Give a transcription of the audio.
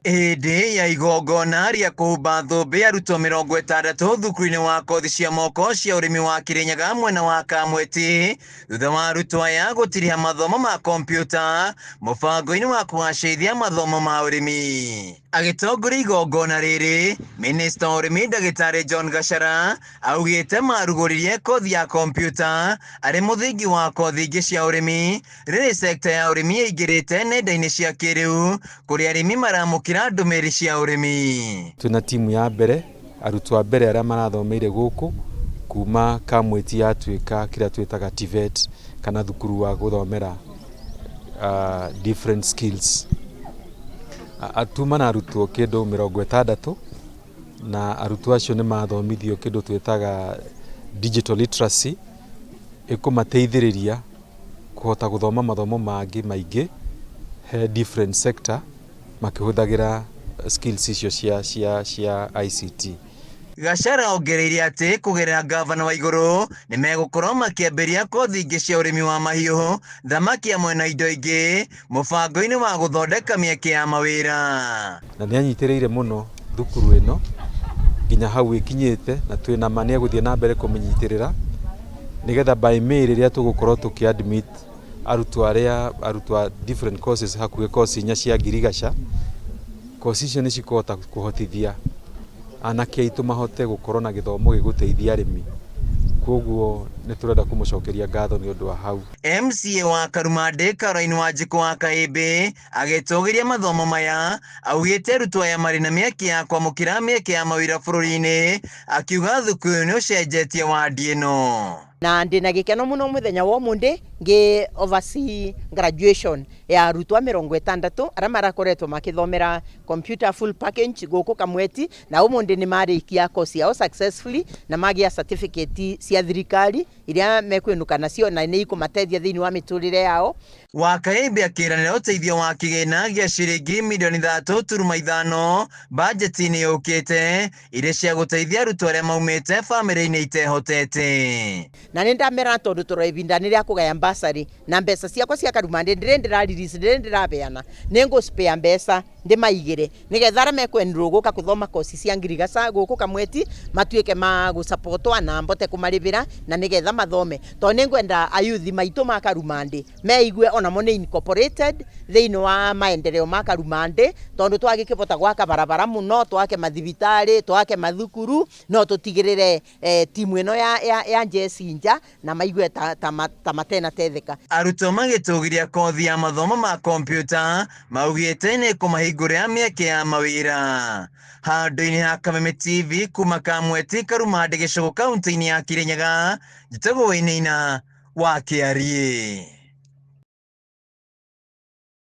Hĩndĩ ya igongona rĩa kũhumba thũmbĩ arutwo 60 thukuru-inĩ wa kothi cia moko cia ũrĩmi wa Kirinyaga mwena wa Kamweti, thutha wa arutwo aya gũtiriha mathomo ma kompyuta mũbango-inĩ wa kũgacĩrithia mathomo ma ũrĩmi. Agĩtongoria igongona rĩrĩ, Minista wa ũrĩmi Ndagĩtarĩ John Gachara augĩte marugũririe kothi ya kompyuta arĩ mũthingi wa kothi ingĩ cia ũrĩmi rĩrĩ sekta ya ũrĩmi ĩingĩrĩte nenda-inĩ cia kĩrĩu kũrĩa arĩmi maramũkĩra ndũmĩrĩri cia ũrĩmi. Twĩna timu ya mbere, arutwo a mbere arĩa marathomeire gũkũ kuma Kamweti yatuĩka kĩrĩa twĩtaga TVET kana thukuru wa gũthomera different skills. Atuma na arutwo kĩndũ 60 na arutwo acio nĩ mathomithio kĩndũ twĩtaga digital literacy, ĩkũmateithĩrĩria kũhota gũthoma mathomo mangĩ maingĩ he different sector makĩhũthagĩra skills icio cia ICT. Gachara ongereire atĩ kũgerera gavana wa igũrũ nĩ megũkorwo makĩambĩria kothi ingĩ cia ũrĩmi wa mahiũ, thamaki hamwe na indo ingĩ mũbango-inĩ wa gũthondeka mĩeke ya mawĩra. Na nĩ anyitĩrĩire mũno thukuru ĩno nginya hau ĩkinyĩte, na twĩna ma nĩ egũthiĩ na mbere kũmĩnyitĩrĩra nĩgetha by May rĩrĩa tũgũkorwo tũkĩadmit arutwo a different courses hakuhĩ course 4 cia ngirigaca. Course icio nĩ cikũhota kũhotithia anake aitũ mahote gũkorwo na gĩthomo gĩgũteithia arĩmi. Koguo nĩ tũrenda kũmũcokeria ngatho nĩ ũndũ wa hau. MCA wa Karumande Caroline Wanjikũ wa Kaĩmbĩ agĩtũgĩria mathomo maya augĩte arutwo aya marĩ na mĩeke ya kwamũkĩra mĩeke ya mawĩra bũrũri-inĩ, akiuga thukuru nĩ ũcenjetie wadi ĩno. Na ndina gĩkeno mũno mũthenya wa ũmũthĩ ngĩ oversee graduation ya arutwo 60 arĩa marakoretwo makĩthomera computer full package gũkũ Kamweti, na ũmũthĩ nĩ marĩkia course yao successfully na magĩa certificate cia thirikari iria mekwĩnuka nacio na nĩ ikũmateithia thĩinĩ wa mĩtũrĩre yao. Wa Kaĩmbĩ akĩranĩra ũteithio wa kĩgĩna gĩa ciringi milioni 3.5 bajeti-inĩ yũkĩte iria cia gũteithia arutwo arĩa maumĩte bamĩrĩ-inĩ itehotete. Na nĩ ndamera tondũ tũrĩ ihinda rĩa kũgaya basari na mbeca ciakwa cia Karumande ndĩrabeana nĩ ngũ-spare mbeca ndĩmaigĩre nĩgetha arĩa mekwendirwo gũka gũthoma kosi cia ngirigaca gũkũ Kamweti matuĩke ma gũsupportwo na mbote kũmarĩhĩra na nĩgetha mathome, tondũ nĩ ngwenda ayuthi maitũ ma Karumande meigue onamo nĩ incorporated thĩinĩ wa maendeleo ma Karumande, tondũ twagĩkĩbota gwaka barabara mũno, twake mathibitarĩ, twake mathukuru, no tũtigĩrĩre timu ĩno ya Jesinja na maigue ta matena tetheka. Arutwo magĩtũgĩria kothi ya mathomo ma kompyuta maugĩte nĩ kũmahingũrĩra mĩeke ya mawĩra. Handũ-inĩ ha Kameme TV kuma Kamweti Karumande gĩcigo kaunti-inĩ ya Kirinyaga, njĩtagwo Wainaina wa Kĩarie.